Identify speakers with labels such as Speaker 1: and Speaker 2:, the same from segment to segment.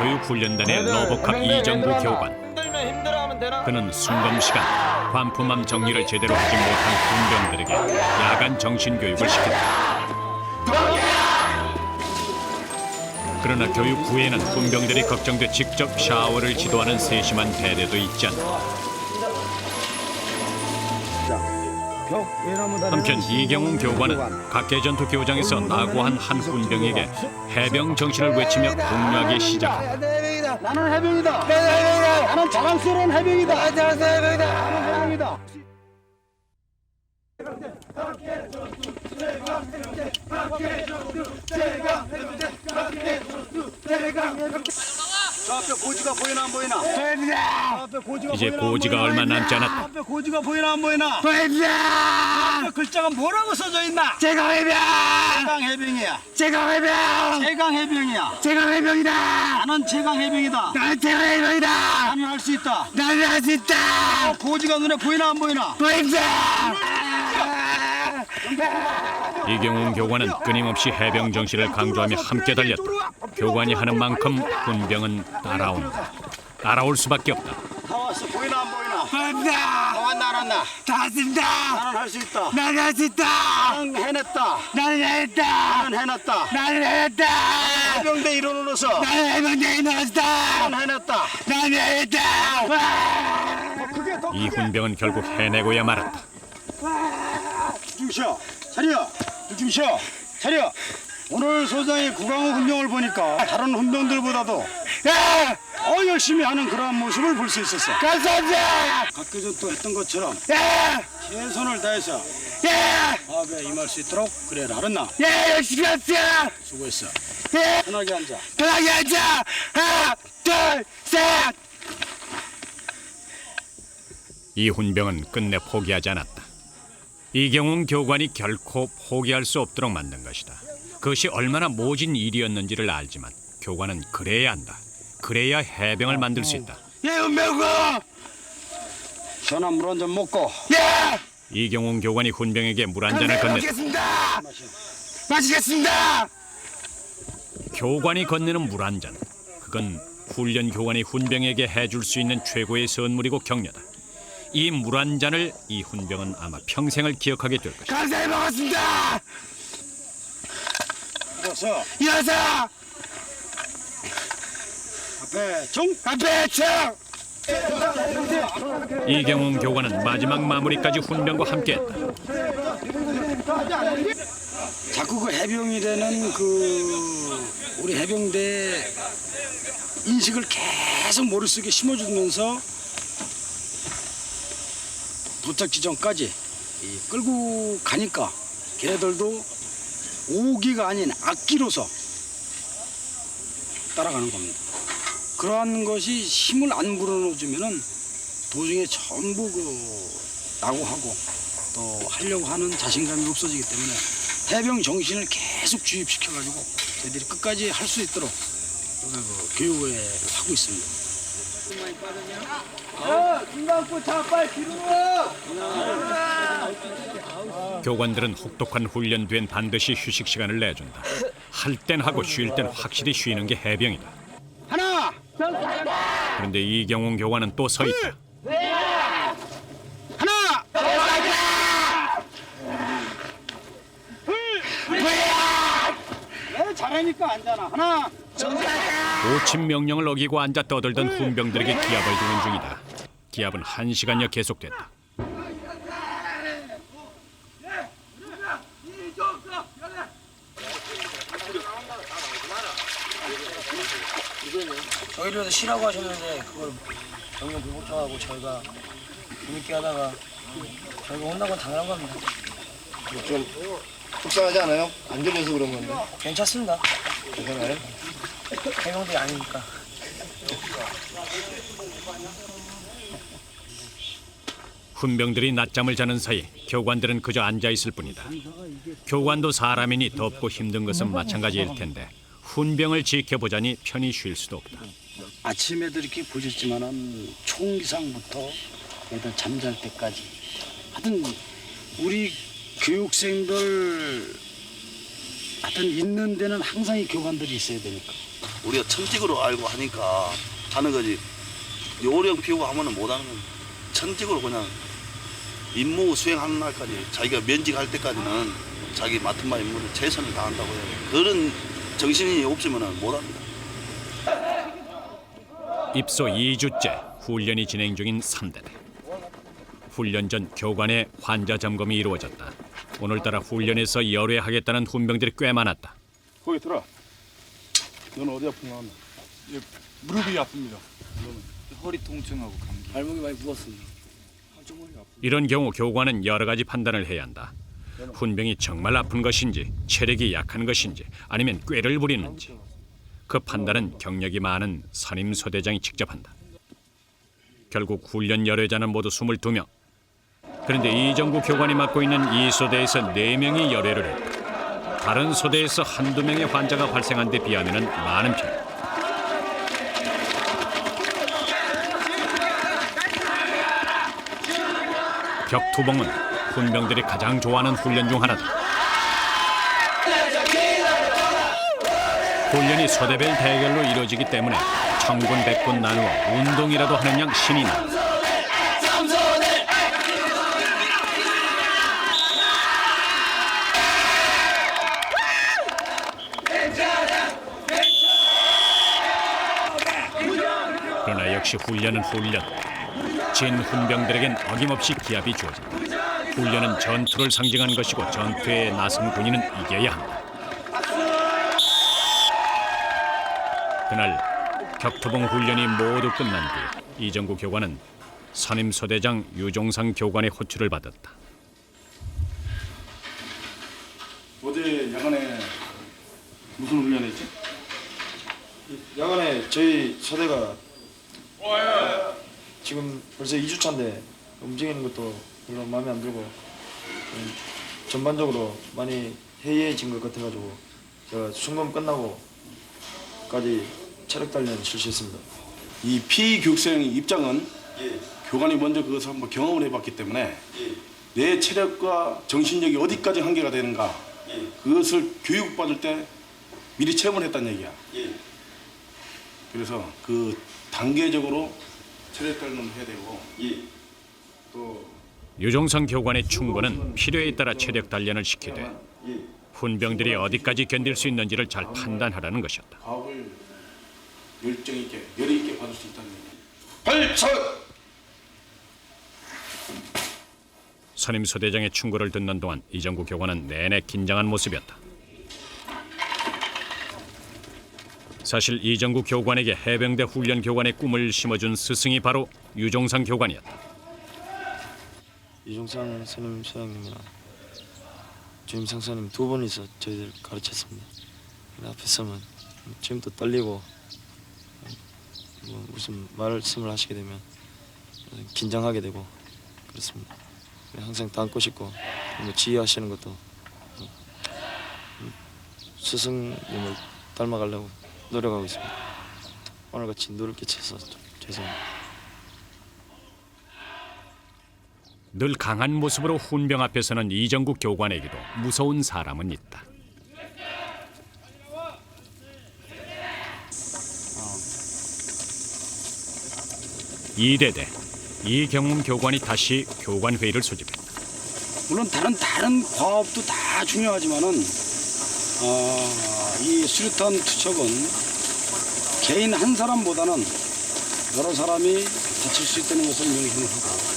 Speaker 1: 교육훈련단의 러버캅 이정구 교관. 그는 순검시간 반품함 정리를 제대로 하지 못한 군병들에게 야간 정신교육을 시켰다. 그러나 교육 후에는 군병들이 걱정돼 직접 샤워를 지도하는 세심한 대대도 있지 않다. 한편 이경웅 교관은 각계전투 교장에서 낙오한 한 군병에게 해병 정신을 외치며 독려하기 시작한다.
Speaker 2: 나는 해병이다. 나는 자랑스러운 해병이다. 나는 해병이다. 저 앞에 고지가 보이나 안 보이나? 보입니다.
Speaker 1: 이제 고지가 얼마 남지 않았다.
Speaker 2: 앞에 고지가 보이나 안 보이나?
Speaker 3: 보입니다.
Speaker 2: 앞에 글자가 뭐라고 써져 있나?
Speaker 3: 제가 해병.
Speaker 2: 최강 해병이야.
Speaker 3: 제가 해병.
Speaker 2: 최강 해병이야.
Speaker 3: 제가 해병이다.
Speaker 2: 나는 최강 해병이다.
Speaker 3: 나는 제가 해병이다.
Speaker 2: 나는 할 수 있다.
Speaker 3: 나는 할 수 있다.
Speaker 2: 고지가 눈에 보이나 안 보이나?
Speaker 3: 보입니다.
Speaker 1: 이경웅 교관은 끊임없이 해병 정신을 강조하며 함께 달렸다. 교관이 하는 만큼 군병은 따라온다. 따라올 수밖에 없다.
Speaker 2: 다 왔어. 보이나 안 보이나?
Speaker 3: 보입니다.
Speaker 2: 다 왔나 안 왔나?
Speaker 3: 다 왔습니다.
Speaker 2: 나는 할 수 있다.
Speaker 3: 나는 할 수 있다.
Speaker 2: 나는 해냈다.
Speaker 3: 나는 해냈다.
Speaker 2: 나는 해냈다.
Speaker 3: 나는 해냈다.
Speaker 2: 해병대 일원으로서
Speaker 3: 나는 해병대에 넣었다.
Speaker 2: 나는 해냈다.
Speaker 3: 나는 해냈다.
Speaker 1: 이 군병은 결국 해내고야 말았다.
Speaker 2: 좀 쉬어. 차려. 좀 쉬어. 차려. 오늘 소장의 구강호 훈병을 보니까 다른 훈병들보다도 열심히 하는 그러한 모습을 볼 수 있었어.
Speaker 3: 감사합니다.
Speaker 2: 각계전도 했던 것처럼 최선을 다해서 사업에 임할 수 있도록 그래라. 알았나?
Speaker 3: 열심히 합시다.
Speaker 2: 수고했어.
Speaker 3: 예.
Speaker 2: 편하게 앉아.
Speaker 3: 편하게 앉아. 하나, 둘, 셋.
Speaker 1: 이 훈병은 끝내 포기하지 않았다. 이경웅 교관이 결코 포기할 수 없도록 만든 것이다. 그것이 얼마나 모진 일이었는지를 알지만 교관은 그래야 한다. 그래야 해병을 만들 수 있다.
Speaker 3: 운명고.
Speaker 2: 시원한 물 한 잔 먹고.
Speaker 1: 이경웅 교관이 훈병에게 물 한 잔을 건넸다.
Speaker 3: 마시겠습니다. 마시겠습니다.
Speaker 1: 교관이 건네는 물 한 잔. 그건 훈련 교관이 훈병에게 해줄 수 있는 최고의 선물이고 격려다. 이 물 한 잔을 이 훈병은 아마 평생을 기억하게 될 것이다.
Speaker 3: 감사히 먹었습니다.
Speaker 2: 일어서.
Speaker 3: 일어서.
Speaker 2: 앞에 정.
Speaker 3: 앞에 청.
Speaker 1: 이경웅 교관은 마지막 마무리까지 훈병과 함께했다.
Speaker 2: 자꾸 그 해병이라는 우리 해병대 인식을 계속 머릿속에 심어주면서 도착 지점까지 끌고 가니까 걔네들도 오기가 아닌 악기로서 따라가는 겁니다. 그러한 것이 힘을 안 불어넣어주면은 도중에 전부 낙오하고 또 하려고 하는 자신감이 없어지기 때문에 해병 정신을 계속 주입시켜가지고 저희들이 끝까지 할 수 있도록 교육을 하고 있습니다.
Speaker 1: 교관들은 혹독한 훈련 뒤엔 반드시 휴식 시간을 내준다. 할 땐 하고 쉴 땐 확실히 쉬는 게 해병이다.
Speaker 2: 하나!
Speaker 1: 그런데 이경웅 교관은 또 서 있다.
Speaker 2: 하나! 잘하니까 앉아나. 하나!
Speaker 1: 오침 명령을 어기고 앉아 떠들던 훈병들에게 기합을 주는 중이다. 기합은 1시간여 계속됐다.
Speaker 4: 저희들도 쉬라고 하셨는데 그걸 정령 불복종하고 저희가 재밌게 하다가 저희가 혼난 건 당연한 겁니다.
Speaker 5: 좀 속상하지 않아요? 안 들려서 그런 건데.
Speaker 4: 괜찮습니다.
Speaker 5: 괜찮아요?
Speaker 4: 해병들이 아니니까.
Speaker 1: 훈병들이 낮잠을 자는 사이 교관들은 그저 앉아있을 뿐이다. 교관도 사람이니 덥고 힘든 것은 마찬가지일 텐데 훈병을 지켜보자니 편히 쉴 수도 없다.
Speaker 2: 아침에도 이렇게 보셨지만은 총기상부터 애들 잠잘 때까지 하여튼 우리 교육생들 하여튼 있는 데는 항상 이 교관들이 있어야 되니까
Speaker 6: 우리가 천직으로 알고 하니까 하는 거지. 요령 피우고 하면은 못 하는 건 천직으로 그냥 임무 수행하는 날까지 자기가 면직할 때까지는 자기 맡은 바 임무를 최선을 다한다고 해요. 그런 정신이 없으면 못 합니다.
Speaker 1: 입소 2주째 훈련이 진행 중인 3대대. 훈련 전 교관의 환자 점검이 이루어졌다. 오늘따라 훈련에서 열외하겠다는 훈병들이 꽤 많았다.
Speaker 7: 거기 들어. 너는 어디 아픈 거 하나? 무릎이 아픕니다.
Speaker 3: 허리 통증하고 감기.
Speaker 2: 발목이 많이 부었습니다.
Speaker 1: 이런 경우 교관은 여러 가지 판단을 해야 한다. 훈병이 정말 아픈 것인지, 체력이 약한 것인지, 아니면 꾀를 부리는지. 그 판단은 경력이 많은 선임 소대장이 직접 한다. 결국 훈련 열외자는 모두 22명. 그런데 이정구 교관이 맡고 있는 이 소대에서 4명이 열외를 했다. 다른 소대에서 한두 명의 환자가 발생한 데 비하면 많은 편. 격투봉은 훈병들이 가장 좋아하는 훈련 중 하나다. 훈련이 소대별 대결로 이루어지기 때문에 천군 백군 나누어 운동이라도 하는 양 신이 나. 그러나 역시 훈련은 훈련. 진 훈병들에겐 어김없이 기합이 주어진다. 훈련은 전투를 상징하는 것이고 전투에 나선 군인은 이겨야 한다. 그날 격투봉 훈련이 모두 끝난 뒤 이정구 교관은 선임 소대장 유종상 교관의 호출을 받았다.
Speaker 7: 어제 야간에 무슨 훈련했지?
Speaker 8: 야간에 저희 소대가 지금 벌써 2주차인데 움직이는 것도 별로 마음에 안 들고 전반적으로 많이 해이해진 것 같아가지고 제가 순금 끝나고까지 체력 단련 실시했습니다.
Speaker 7: 이 피교육생 입장은 교관이 먼저 그것을 한번 경험을 해봤기 때문에 내 체력과 정신력이 어디까지 한계가 되는가 그것을 교육받을 때 미리 체험을 했다는 얘기야. 그래서 그 단계적으로 체력 단련을 해야 되고 또
Speaker 1: 유종상 교관의 충고는 필요에 따라 체력 단련을 시키되 훈병들이 어디까지 견딜 수 있는지를 잘 판단하라는 것이었다.
Speaker 7: 과업을 열정 있게, 열의 있게 받을 수 있다는 얘기.
Speaker 5: 발사!
Speaker 1: 선임 소대장의 충고를 듣는 동안 이정구 교관은 내내 긴장한 모습이었다. 사실 이정구 교관에게 해병대 훈련 교관의 꿈을 심어준 스승이 바로 유종상 교관이었다.
Speaker 8: 이종상 선임 소장님이랑 주임상 선임 두 분이서 저희들 가르쳤습니다. 앞에 서면 지금도 떨리고 무슨 말씀을 하시게 되면 긴장하게 되고 그렇습니다. 항상 닮고 싶고 지휘하시는 것도 스승님을 닮아가려고 노력하고 있습니다. 오늘같이 누를 끼쳐서 좀 죄송합니다.
Speaker 1: 늘 강한 모습으로 훈병 앞에서는 이정구 교관에게도 무서운 사람은 있다. 이대대 이경훈 교관이 다시 교관 회의를 소집했다.
Speaker 2: 물론 다른 과업도 다 중요하지만은 이 수류탄 투척은 개인 한 사람보다는 여러 사람이 다칠 수 있다는 것을 명심을 하고.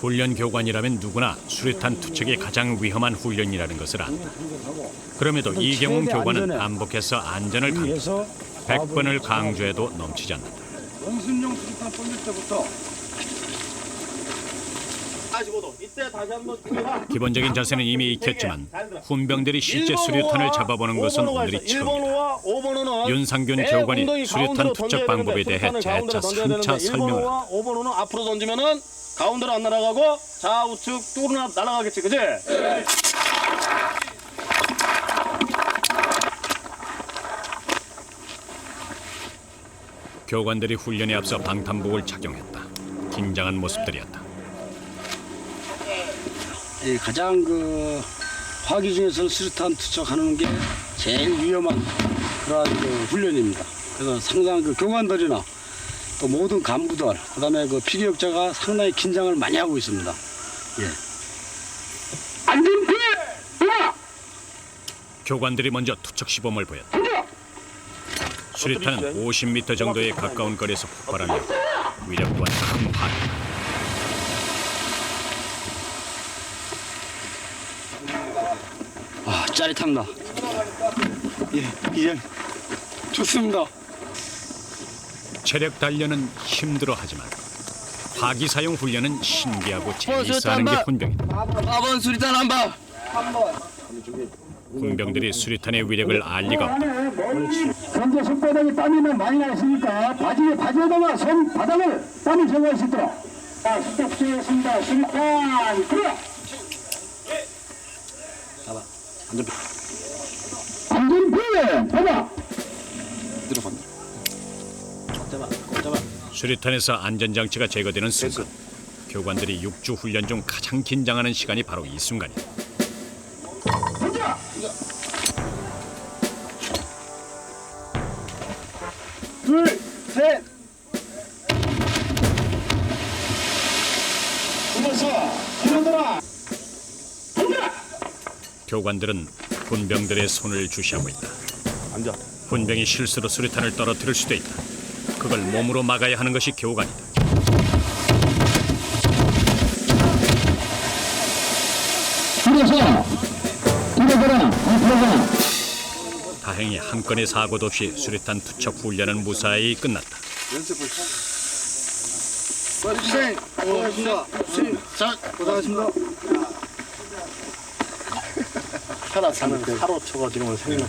Speaker 1: 훈련 교관이라면 누구나 수류탄 투척이 가장 위험한 훈련이라는 것을 안다. 그럼에도 이경훈 교관은 반복해서 안전을 강조, 100번을 강조해도 넘치지 않는다.
Speaker 2: 원순용 수류탄 던질 때부터
Speaker 1: 기본적인 자세는 이미 익혔지만 훈병들이 실제 수류탄을 잡아보는 것은 오늘이 처음이다. 윤상균 교관이 수류탄 투척 방법에 대해 재차 3차 설명을 한다.
Speaker 6: 5번 호는 앞으로 던지면은 가운데로 안 날아가고 좌우측 뚫으나 날아가겠지, 그지?
Speaker 1: 교관들이 훈련에 앞서 방탄복을 착용했다. 긴장한 모습들이었다.
Speaker 2: 가장 화기 중에서 수류탄 투척하는 게 제일 위험한 그러한 그 훈련입니다. 그래서 상당히 그 교관들이나 또 모든 간부들, 그다음에 그 피계역자가 상당히 긴장을 많이 하고 있습니다. 예. 안전피해!
Speaker 1: 교관들이 먼저 투척 시범을 보였다. 수리탄은 50m 정도에 가까운 거리에서 폭발하며 위력 또한 큰 파괴.
Speaker 2: 아, 짜릿합니다.
Speaker 3: 예, 이제
Speaker 2: 좋습니다.
Speaker 1: 체력 단련은 힘들어하지만 화기 사용 훈련은 신기하고 재미있어하는 게 훈병이다.
Speaker 3: 4번 수리탄 한 발.
Speaker 1: 훈병들이 수리탄의 위력을 알 리가 없다.
Speaker 2: 현재 손바닥에 땀이 많이 나 있으니까 바지에다가 손 바닥을 땀을 제거할 수 있도록. 자, 수도 붙여겠습니다. 수리탄 그래. 안전피해! 봐봐!
Speaker 1: 수리탄에서 안전장치가 제거되는 순간 교관들이 6주 훈련 중 가장 긴장하는 시간이 바로 이 순간이다.
Speaker 2: 둘, 셋! 일어서!
Speaker 1: 교관들은 훈병들의 손을 주시하고 있다. 훈병이 실수로 수리탄을 떨어뜨릴 수도 있다. 그걸 몸으로 막아야 하는 것이 교관이다. 다행히 한 건의 사고도 없이 수리탄 투척 훈련은 무사히 끝났다.
Speaker 5: 수생 고생하셨습니다. 자, 고생하셨습니다.
Speaker 8: 사로 쳐가지고 생각.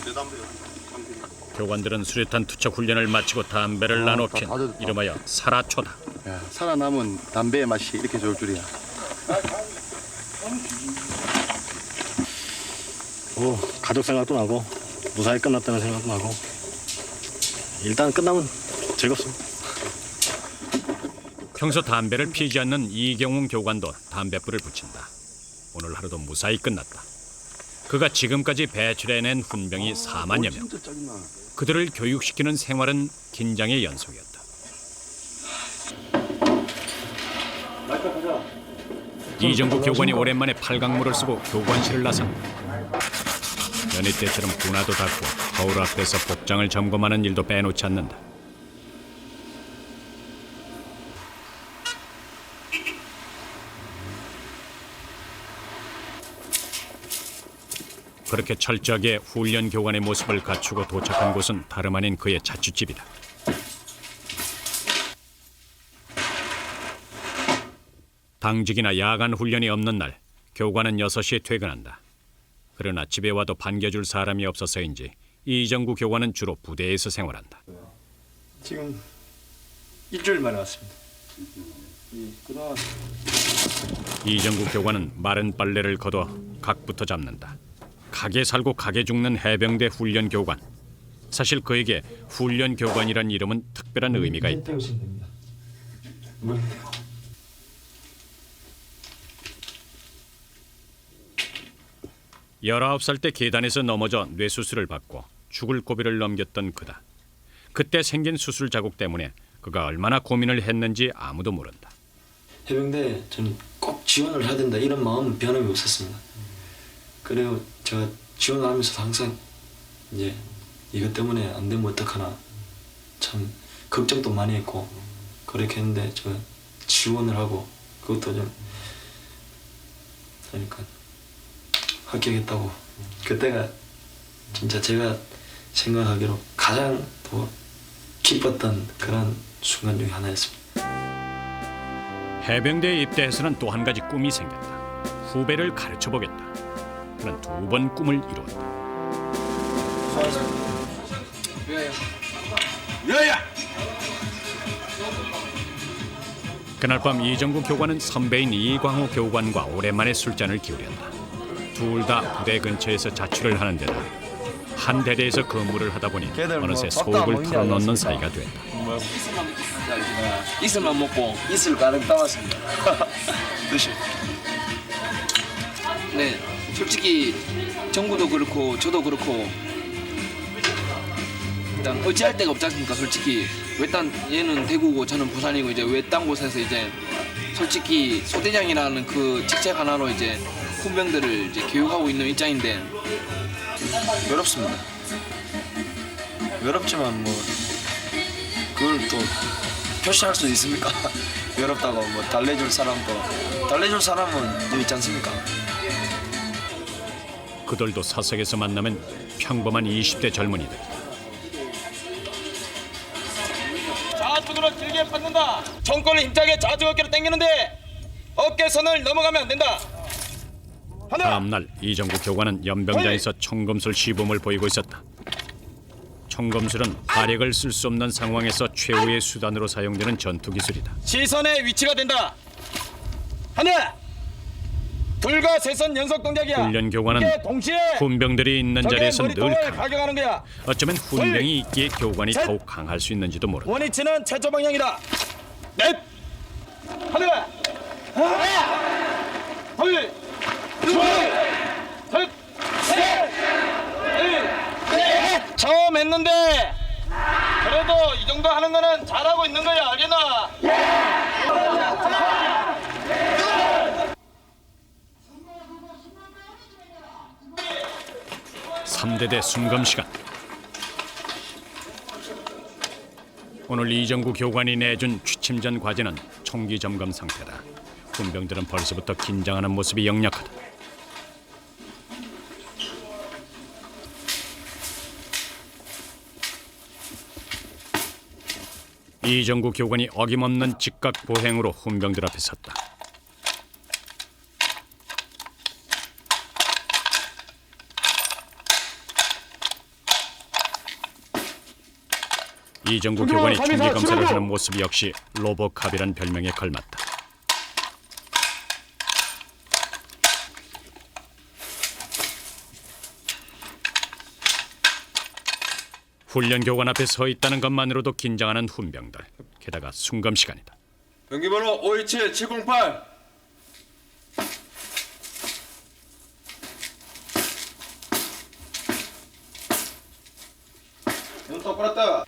Speaker 1: 교관들은 수리탄 투척 훈련을 마치고 담배를 나눠 핀 이름하여 사라초다.
Speaker 5: 야, 살아남은 담배의 맛이 이렇게 좋을 줄이야.
Speaker 8: 가족 생각도 나고 무사히 끝났다는 생각도 나고 일단 끝나면 즐겁습니다.
Speaker 1: 평소 담배를 피지 않는 이경웅 교관도 담뱃불을 붙인다. 오늘 하루도 무사히 끝났다. 그가 지금까지 배출해낸 훈병이 4만여 명. 그들을 교육시키는 생활은 긴장의 연속이었다. 이정구 교관이 오랜만에 팔강물을 쓰고 교관실을 나선다. 연희 때처럼 군화도 닦고 거울 앞에서 복장을 점검하는 일도 빼놓지 않는다. 그렇게 철저하게 훈련 교관의 모습을 갖추고 도착한 곳은 다름 아닌 그의 자취집이다. 당직이나 야간 훈련이 없는 날 교관은 6시에 퇴근한다. 그러나 집에 와도 반겨줄 사람이 없어서인지 이정구 교관은 주로 부대에서 생활한다.
Speaker 8: 지금 일주일 만에 왔습니다.
Speaker 1: 이정구 교관은 마른 빨래를 걷어 각부터 잡는다. 각에 살고 각에 죽는 해병대 훈련 교관. 사실 그에게 훈련 교관이란 이름은 특별한 의미가 있다.
Speaker 8: 태우시면 됩니다.
Speaker 1: 19살 때 계단에서 넘어져 뇌수술을 받고 죽을 고비를 넘겼던 그다. 그때 생긴 수술 자국 때문에 그가 얼마나 고민을 했는지 아무도 모른다.
Speaker 8: 해병대 저는 꼭 지원을 해야 된다 이런 마음은 변함이 없었습니다. 그리고 제가 지원을 하면서 항상 이제 이것 때문에 안 되면 어떡하나 참 걱정도 많이 했고 그렇게 했는데 저 지원을 하고 그것도 좀 그러니까 합격했다고 그때가 진짜 제가 생각하기로 가장 더 기뻤던 그런 순간 중에 하나였습니다.
Speaker 1: 해병대에 입대해서는 또 한 가지 꿈이 생겼다. 후배를 가르쳐보겠다. 그는 2번 꿈을 이루었다. 그날 밤 이정구 교관은 선배인 이광호 교관과 오랜만에 술잔을 기울였다. 둘 다 부대 근처에서 자취를 하는 데다 한 대대에서 근무를 하다 보니 어느새 속을 털어놓는 사이가 됐다.
Speaker 3: 이슬만 먹고
Speaker 4: 이슬 가득 담았습니다. 드시오.
Speaker 3: 네 솔직히 정부도 그렇고 저도 그렇고
Speaker 9: 일단 어찌할 데가 없지 않습니까? 솔직히 외딴 얘는 대구고 저는 부산이고 이제 외딴 곳에서 이제 솔직히 소대장이라는 그 직책 하나로 이제 훈병들을 이제 교육하고 있는 입장인데
Speaker 8: 외롭습니다. 외롭지만 뭐 그걸 또 표시할 수 있습니까? 외롭다고 뭐 달래줄 사람은 여기 있지 않습니까?
Speaker 1: 그들도 사석에서 만나면 평범한 20대 젊은이들.
Speaker 3: 좌측으로 길게 뻗는다. 정권을 힘차게 좌측 어깨로 당기는데 어깨선을 넘어가면 안 된다.
Speaker 1: 다음 날 이정구 교관은 연병장에서 청검술 시범을 보이고 있었다. 청검술은 발액을 쓸 수 없는 상황에서 최후의 수단으로 사용되는 전투 기술이다.
Speaker 3: 시선의 위치가 된다. 하나, 둘과 세 선 연속 동작이야.
Speaker 1: 훈련 교관은
Speaker 3: 이게 동시에
Speaker 1: 훈병들이 있는
Speaker 3: 적의
Speaker 1: 자리에서 늘
Speaker 3: 머리통을
Speaker 1: 강하다.
Speaker 3: 가격하는 거야.
Speaker 1: 어쩌면 훈병이 있기에 교관이
Speaker 3: 셋.
Speaker 1: 더욱 강할 수 있는지도 모른다.
Speaker 3: 원위치는 최저 방향이다. 넷, 하나, 둘, 셋, 넷. 처음 했는데 그래도 이 정도 하는 거는 잘하고 있는 거야. 알겠나?
Speaker 1: 3대대 순검 시간. 오늘 이정구 교관이 내준 취침 전 과제는 총기 점검 상태다. 군병들은 벌써부터 긴장하는 모습이 역력하다. 이정구 교관이 어김없는 직각 보행으로 훈병들 앞에 섰다. 이정구 교관이 총기 검사를 하는 모습 역시 로보캅이란 별명에 걸맞다. 훈련 교관 앞에 서 있다는 것만으로도 긴장하는 훈병들. 게다가 순검 시간이다.
Speaker 3: 병기번호 527708.
Speaker 5: 눈 똑바로 떠.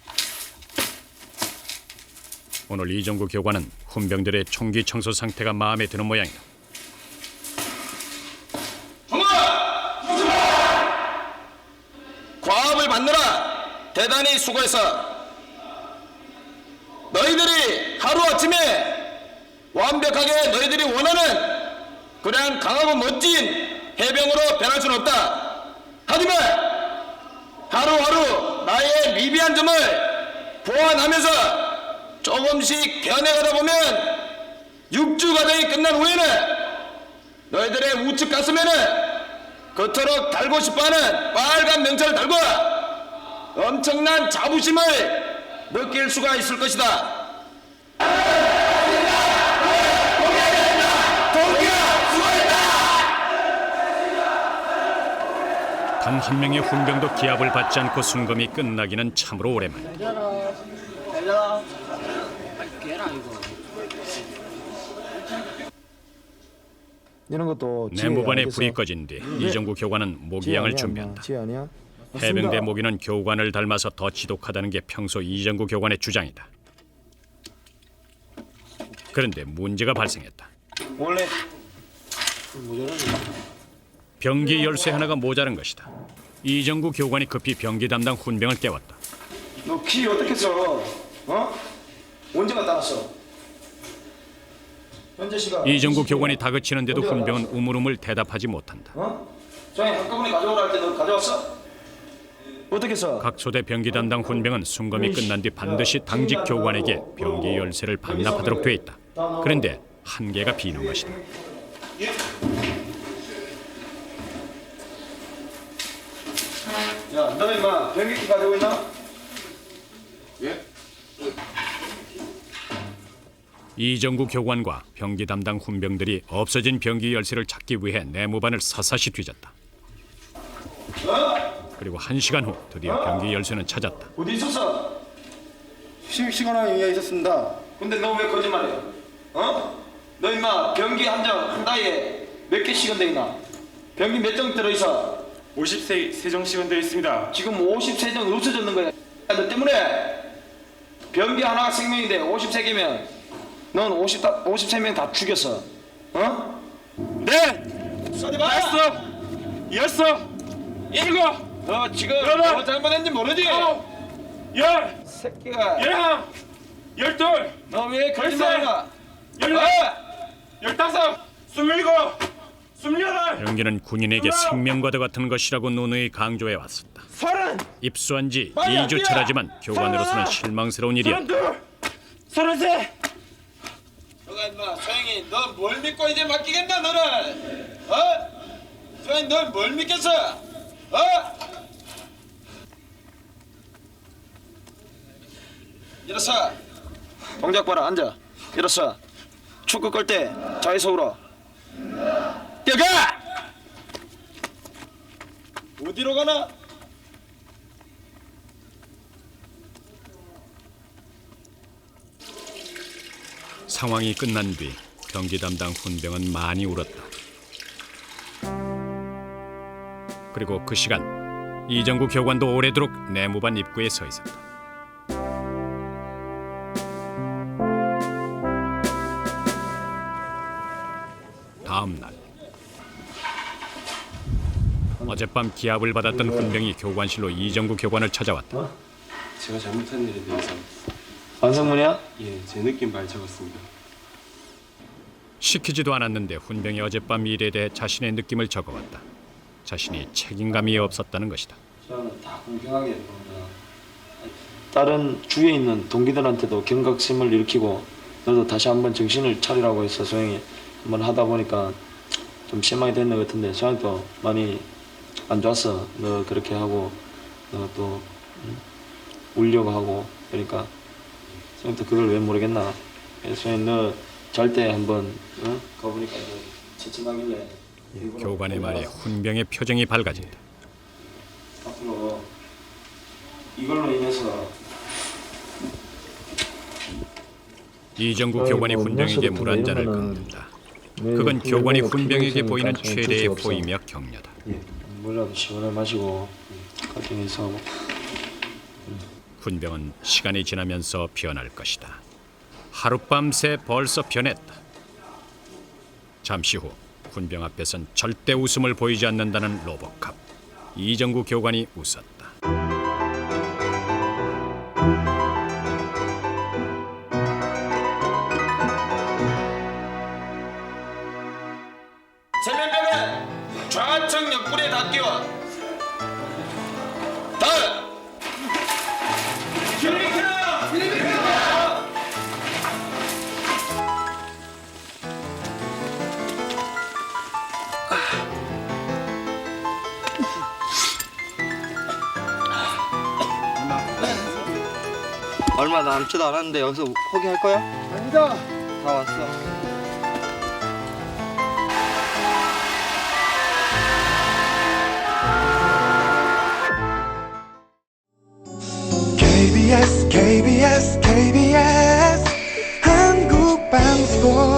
Speaker 1: 오늘 이정구 교관은 훈병들의 총기 청소 상태가 마음에 드는 모양이다.
Speaker 3: 과업을 만느라 대단히 수고했어. 너희들이 하루아침에 완벽하게 너희들이 원하는 그냥 강하고 멋진 해병으로 변할 수는 없다. 하지만 하루하루 나의 미비한 점을 보완하면서 조금씩 변해가다 보면 6주 과정이 끝난 후에는 너희들의 우측 가슴에는 그토록 달고 싶어하는 빨간 명찰을 달고 엄청난 자부심을 느낄 수가 있을 것이다.
Speaker 1: 단 한 명의 훈병도 기합을 받지 않고 순검이 끝나기는 참으로 오랜만이다.
Speaker 8: 이런 것도
Speaker 1: 내무반에 불이 꺼진 뒤 이정구 교관은 모기양을 준비한다.
Speaker 8: 아니야?
Speaker 1: 해병대 모기는 교관을 닮아서 더 지독하다는 게 평소 이정구 교관의 주장이다. 그런데 문제가 발생했다.
Speaker 8: 원래
Speaker 1: 병기 열쇠 하나가 모자란 것이다. 이정구 교관이 급히 병기 담당 훈병을 깨웠다.
Speaker 8: 너 키 어떻게 써? 어? 언제 갖다 놨어? 현재 시간
Speaker 1: 이정구 교관이 다그치는데도 훈병은 우물우물 대답하지 못한다.
Speaker 8: 어? 저희 한꺼번에 가져오라 할 때 너 가져왔어? 어떻게 써?
Speaker 1: 각 소대 병기 담당 훈병은 순검이 끝난 뒤 반드시 당직 교관에게 병기 열쇠를 반납하도록 돼 있다. 그런데 한계가 비는 것이다.
Speaker 8: 야, 너 임마 병기키 가지고 있나?
Speaker 1: 이정구 교관과 병기 담당 훈병들이 없어진 병기 열쇠를 찾기 위해 내무반을 샅샅이 뒤졌다. 그리고 1시간 후 드디어 병기 열쇠는 찾았다.
Speaker 8: 어디 있었어?
Speaker 5: 시간에 위에 있었습니다.
Speaker 8: 근데 너 왜 거짓말해? 어? 너 임마 병기 한 다이에 몇 개씩은 돼 있나? 병기 몇 정 들어있어?
Speaker 3: 53정 시간 되어 있습니다.
Speaker 8: 지금 53정 없어졌는 거야.
Speaker 3: 너 때문에 변기 하나가 생명인데 53개면 넌 53명 다 죽였어. 어? 네! 쏘지 마!
Speaker 7: 여섯, 일곱,
Speaker 3: 너 지금
Speaker 7: 여덟,
Speaker 3: 뭐 잘못했는지 모르지?
Speaker 7: 열,
Speaker 3: 새끼가
Speaker 7: 열하나, 열둘,
Speaker 3: 너 왜 거짓말이야?
Speaker 7: 열넷, 열다섯, 스물일곱, 스물여덟,
Speaker 1: 영기는 군인에게 생명과도 같은 것이라고 누누이 강조해 왔었다.
Speaker 7: 서른,
Speaker 1: 입수한 지
Speaker 7: 빨리
Speaker 1: 2주차라지만 교관으로서는 실망스러운 일이었다.
Speaker 7: 서른둘, 서른셋.
Speaker 3: 너가 임마 소영이 너 뭘 믿고 이제 맡기겠나 너를? 어? 소영이 널 뭘 믿겠어? 어? 일어서. 동작 봐라 앉아. 일어서. 축구 끌 때 자에서 울어. 뛰어가! 어디로 가나?
Speaker 1: 상황이 끝난 뒤 경기 담당 훈병은 많이 울었다. 그리고 그 시간 이정구 교관도 오래도록 내무반 입구에 서 있었다. 다음 날 어젯밤 기합을 받았던 훈병이 교관실로 이정구 교관을 찾아왔다.
Speaker 10: 제가 잘못한 일에 대해서
Speaker 8: 완성문이야?
Speaker 10: 제 느낌 말 적었습니다.
Speaker 1: 시키지도 않았는데 훈병이 어젯밤 일에 대해 자신의 느낌을 적어왔다. 자신이 책임감이 없었다는 것이다.
Speaker 8: 저는 다 공평하게 다른 주위에 있는 동기들한테도 경각심을 일으키고 너도 다시 한번 정신을 차리라고 해서 소영이 한번 하다 보니까 좀 실망이 됐는 것 같은데 소영이도 많이 안 좋았어. 너 그렇게 하고 너 또 울려고 하고 그러니까 소영이도 그걸 왜 모르겠나. 소영이 너 잘 때 한번 가보니까 채찍하길래
Speaker 1: 교관의 말에 훈병의 표정이 밝아진다.
Speaker 8: 앞으로 이걸로 인해서
Speaker 1: 이정구 교관이 훈병에게 물 한 잔을 건넨다. 그건 교관이 훈병에게 보이는 최대의 호의며 격려다.
Speaker 8: 물이라도 시원하게 마시고 가정에서 하고.
Speaker 1: 훈병은 시간이 지나면서 변할 것이다. 하룻밤새 벌써 변했다. 잠시 후 훈병 앞에선 절대 웃음을 보이지 않는다는 로보캅. 이정구 교관이 웃었다.
Speaker 3: 세면벽에 좌측 옆구리에 다 끼워. 다.
Speaker 4: 얼마 남지도 않았는데 여기서 포기할 거야?
Speaker 2: 아니다.
Speaker 4: 다 왔어.
Speaker 11: KBS KBS KBS 한국방송